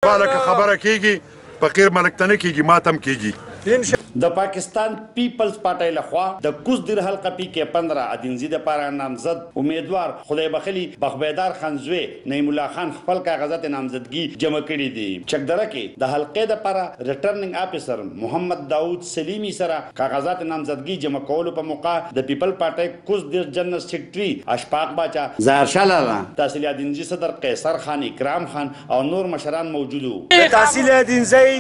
سبا لکه خبره کېږي فقیر ملک ته نه کېږي ما ته هم کېږي د پاکستان پیپلز پارټۍ لخوا د کوز دیر حلقه پی کې 15 ادینزي دپاره نامزد امیدوار خدای بخلي بخبیدار خان زوی نعیم الله خان خپل کاغذات نامزدګي جمع کړي دي چکدره کې د حلقې دپاره ریټرننګ افیسر محمد داود سلیمي سره کاغذات نامزدګي جمع کولو په موقع د پیپل پارټۍ کوز دیر جنرال سیکرټري اشفاق باچا ظاهر شاه لالا تحصیل ادینزي صدر قیصر خان اکرام خان او نور مشران موجود وو تحصیل ادینزي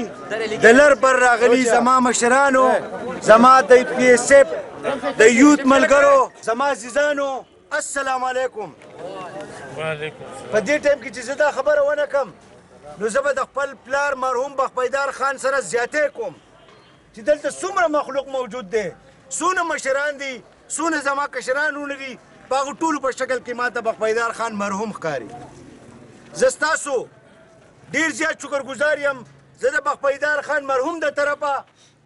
د لر بر راغلي زما مشران زما د پی ایس ایف د یوت ملګرو زما عزیزانو السلام علیکم په دې ټایم کې چې زه دا خبره ونه کم نو زه به د خپل پلار مرحوم بخبیدار خان سره زیاتې کوم چې دلته څومره مخلوق موجود دی څونه مشران دي څونه زما کشرانونه دي په هغو ټولو په شکل کې ما ته بخبیدار خان مرحوم ښکاري زه ستاسو ډېر زیات شکرګزار یم زه د بخبیدار خان مرحوم د طرفه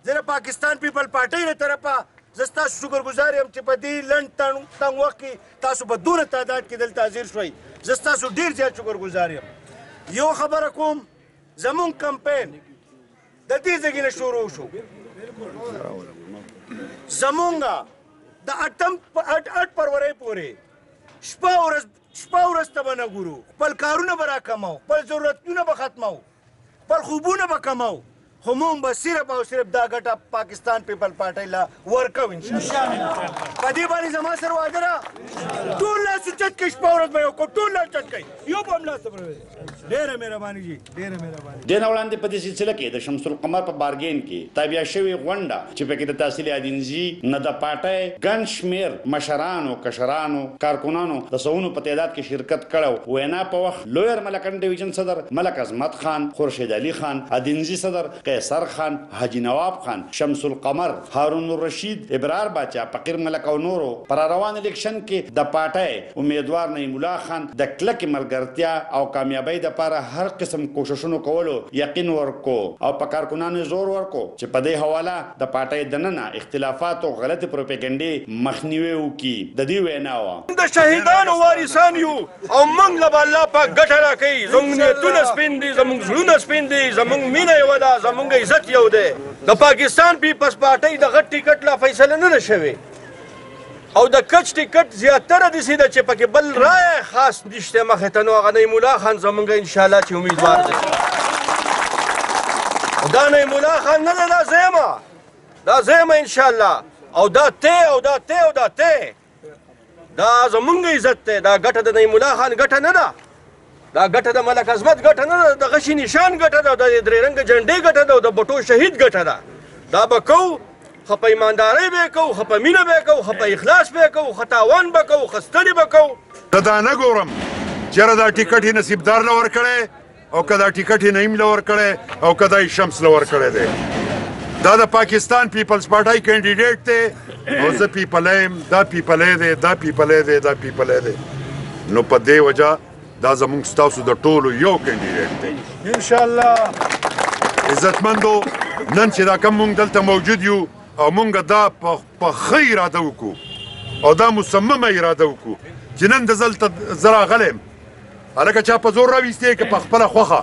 زه د پاکستان پیپل پارټۍ له طرفه زه ستاسو شکرګزار یم چې په دې لنډ تنګ وخت کې تاسو په دونه تعداد کې دلته حاضر شوئ زه ستاسو ډېر زیات شکرګزار یم یو خبره کوم زمونږ کمپین د دې ځایه نه شروع شو زمونږ د 8 فروری پورې شپه ورځ ته به نه ګورو خپل کارونه به راکمو خپل ضرورتونه به ختمو خپل خوبونه به کمو خو مونږ به صرف او صرف دا ګټه پاکستان پیپل پارټۍ له ورکوو انشاءالله په دې باندې زما سره وعده ده ټول لاس اوچت کوي شپه ورځ به یې وکړو ټول لاس اوچت کوي یو به هم لاس ډېره مهرباني جي ډېره مهرباني دې نه وړاندې په دې سلسله کې د شمس القمر په بارګین کې تابع شوې غونډه چې پکې د تحصیل ادینزي نه د پارټۍ ګڼ شمېر مشرانو کشرانو کارکنانو د سوونو په تعداد کې شرکت کړی وینا په وخت لویر ملکن ډویژن صدر ملک عظمت خان خورشید علي خان ادینزي صدر قیصر خان حاجی نواب خان شمس القمر هارون الرشید ابرار باچا فقیر ملک او نورو پر روان الیکشن کې د پارټۍ امیدوار نعیم الله خان د کلکې ملګرتیا او کامیابی دپاره هر قسم کوششونو کولو یقین ورکو او په کارکنانو زور ورکو چې په دې حواله د پارټۍ دننه اختلافات او غلطې پروپاګنډې مخنیوی وکړي د دې وینا وه د شهیدانو وارثان یو او موږ له به الله پاک ګټه راکوي زموږ نیتونه سپین دي زموږ زړونه سپین دي زموږ مینه یوه ده زموږ عزت یو دی د پاکستان پیپلز پارټۍ د غټ ټیکټ لا فیصله نه ده شوې او د کچ ټیکټ زیاتره داسې ده چې پکې بل رایه خاص نشته مخې ته نو هغه نعیم الله خان زموږ انشاءالله چې امیدوار دی دا نعیم الله خان نه ده دا زیمه انشاءالله او دا ته او دا ته او دا ته دا زموږ عزت دی دا ګټه د نعیم الله خان ګټه نه ده دا ګټه د ملک عظمت ګټه نه ده د غشي نشان ګټه ده د درې رنګه جنډې ګټه ده او د بټو شهید ګټه ده دا به کوو ښه په ایماندارۍ به یې کوو ښه په مینه به یې کوو ښه په اخلاص به یې کوو ښه تاوان به کوو ښه ستړي به کوو زه دا نه ګورم چېرې دا ټیکټ یې نصیبدار له ورکړی او که دا ټیکټ یې نعیم له ورکړی او که دا یې شمس له ورکړی دی دا د پاکستان پیپلز پارټۍ کینډیډیټ دی او زه پیپلی یم دا پیپلی دی دا پیپلی دی دا پیپلی دی نو په دې وجه دا زموږ ستاسو د ټولو یو کینډیډیټ دی انشاءالله عزتمندو نن چې دا کم مونږ دلته موجود یو او مونږ دا په ښه اراده وکړو او دا مصممه اراده وکړو چې نن دلته زه راغلی یم هلکه چا په زور راویستې که په خپله خوښه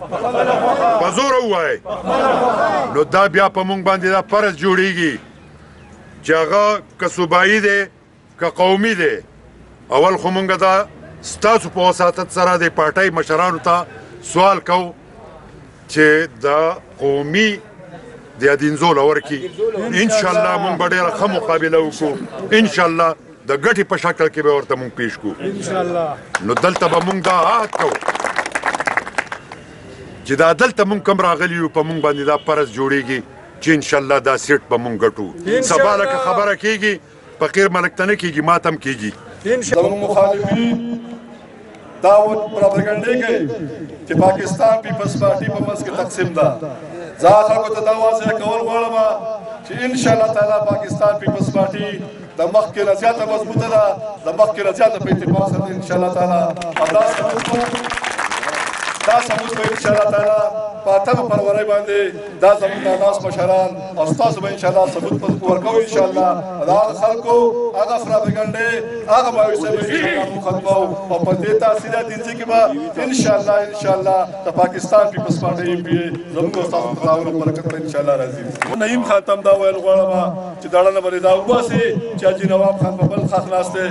په زوره ووایئ نو دا بیا په مونږ باندې دا فرض جوړیږي چې هغه که صوبایي دی که قومي دی اول خو مونږ دا ستاسو په وساطت سره د پارټۍ مشرانو ته سوال کوو چې د قومي د ادینزو له ورکړي انشاءالله مونږ به ډېره ښه مقابله وکړو انشاءالله د ګټې په شکل کې به ورته مونږ پیش کړو نو دلته به مونږ دا عهد کوو چې دا دلته مونږ کم راغلي یو په مونږ باندې دا فرض جوړیږي چې انشاءالله دا سیټ به مونږ ګټو سبا لکه خبره کېږي فقیر ملک ته نه کېږي ما ته هم کېږي زموږ مخالفین دا پروپاګنډې کوي چې پاکستان پیپلز پارټي په منځ کې تقسیم ده زه خلکو ته دا واضح کول غواړم چې انشاءالله تعالی پاکستان پیپلز پارټي د مخکې نه زیاته مضبوطه ده د مخکې نه زیاته په اتفاق سره انشاءالله تعالی دا ثبوت به انشاءالله تعالی په اتمه فروری باندې دا زموږ د ناس مشران او ستاسو به انشاءالله ثبوت ورکوو انشاءالله د هغه خلکو هغه پراپګنډې هغه مایوسۍ به انشاءالله موږ ختموو او په دې تحصیلات دینځي کې به انشاءالله د پاکستان پیپلز پارټۍ MPA زموږ او ستاسو په تعاون او برکت به انشاءالله راځي. نعیم خان ته هم دا ویل غواړم چې داړنه به دې دا وباسي چې حاجي نواب خان په بل خاص ناست دی،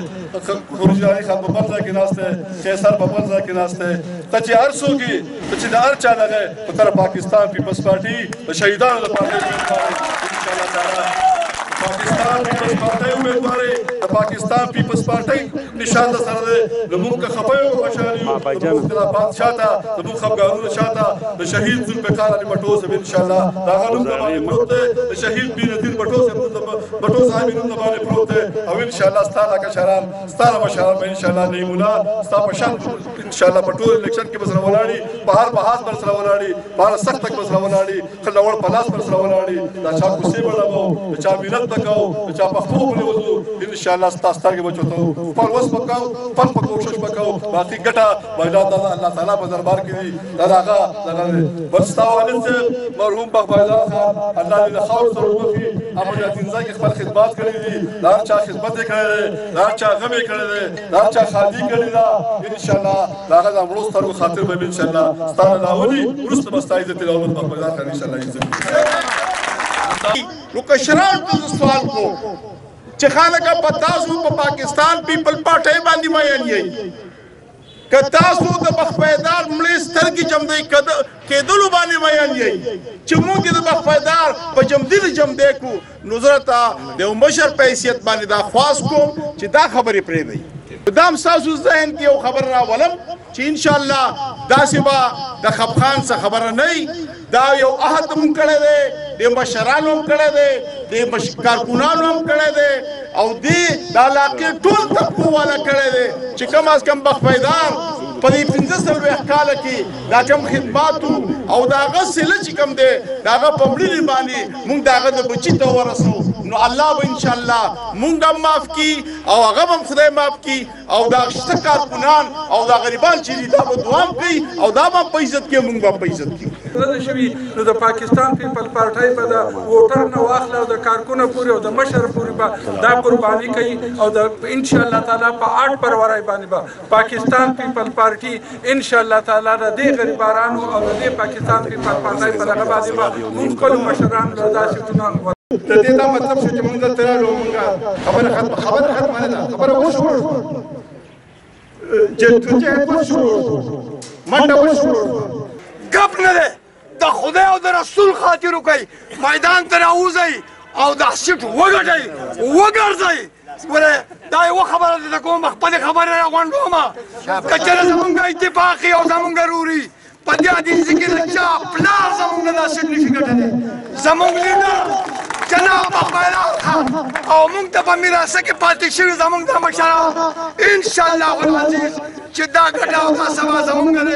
خروجي علي خان په بل ځای کې ناست دی، قیصر په بل ځای کې ناست دی. ته چې هر څوک یې ته چې د هر چا دغه په طرف پاکستان پیپلز پارټي د شهیدانو د پارټۍ انشاءالله تعالی پاکستان پیپلز پارټۍ امیدوارې د پاکستان پیپلز پارټۍ نشان د سره دی. زموږ که خفه یو خوشحالي یو زموږ خلافات شاته زموږ خفګانونه شاته د شهید ذوالفقار علي بټو صاحب انشاءالله د هغه نوم د باندې پروت دی، د شهید بېنظیر بټو صاحب نوم د باندې پروت دی او انشاءالله ستا دا کشران ستا دا مشران به انشاءالله نعیم الله ستا په شان انشاءالله په ټول الیکشن کې به سره ولاړي، په هر محاذ به سره ولاړي، په هر سخت به سره ولاړي، ښه لوړ په لاس به سره ولاړي. دا چا کوڅې به ډبو، د چا مینت به کوو، د چا پښتو به وځو انشاءالله ستا سترګې به چوتو خپل وس به کوو، خپل په کوشش به کوو. باقي ګټه باید الله تعالی په دربار کې دي. دا هغه بل ستا والد صاحب مرحوم بخبایزاد خان الله دې له خاورو سره وبخي، عملیاتینځای کې خپل خدمات کړي دي، د هر چا خدمت یې کړی دی، د هر چا غم یې کړی دی، د هر چا ښادي کړې ده. انشاءالله د هغه د مړو سترګو خاطر به انشاءالله ستا نه راولي، وروسته به ستا عزت العظمت بخبایزاد خان انشاءالله عزت نو کشران ته سوال کو چې خلک په تاسو په پاکستان پیپل پارټۍ باندې مین یې که تاسو د بخپیدار مړې سترګې جمدی کېدلو باندې مین یې چې موږ د بخپیدار په جمدي جمدی کو نو زه راته د یو مشر په حیثیت باندې دا خواست کوم چې دا خبرې پرېږدئ. دا هم ستاسو ذهن کې یو خبر راولم چې انشاءالله داسې به د خپخان څه خبره نه وي. دا یو عهد هم کړی دی، د مشرانو هم کړی دی، د کارکونانو هم کړی دی او دې د علاقې ټول طبقو والا کړی دی چې کم از کم بخپیدار په دې 15 کاله کې دا کوم خدماتو او د هغه صله چې کوم دی د هغه په مړینې باندې موږ د هغه د بچي ته ورسو نو الله به انشاءالله موږ هم معاف کړي او هغه به هم خدای معاف کړي او دا شته کارکونان او دا غریبان چې دي دا به دعا هم کوي او دا به په عزت کې موږ به په عزت کې شوي. نو د پاکستان پیپل پارټۍ به د ووټر نه واخله او د کارکونه پورې او د مشر پورې به دا قرباني کوي او د انشاءالله تعالی په 8 فروری باندې به پاکستان پیپل پارټي انشاءالله تعالی د دې غریبانو او د دې پاکستان پیپل پارټۍ په دغه باندې به موږ خپلو مشرانو له داسې ګناه د دې دا مطلب شو چې موږ دلته راغلو موږ خبره ختمه نه ده خبره وشوه جدوجہد وشوه منډه وشوه ګپ نه دی د خدای او د رسول خاطر وکړئ میدان ته راوځئ او دا سیټ وګټئ وګرځئ ولې دا یوه خبره ده د کوم خپلې خبرې راغونډوم که چېرې زمونږ اتفاق او زمونږ روري په دې حدیث کې د چا پلار زمونږ نه دا سیټ نشي ګټلی زمونږ لیډر جناب بخبیدار خان او موږ ته په میراثه کې پاتې شوي زمونږ د مشران انشاءالله العزیز چې دا ګټه او دا سبا زمونږ دی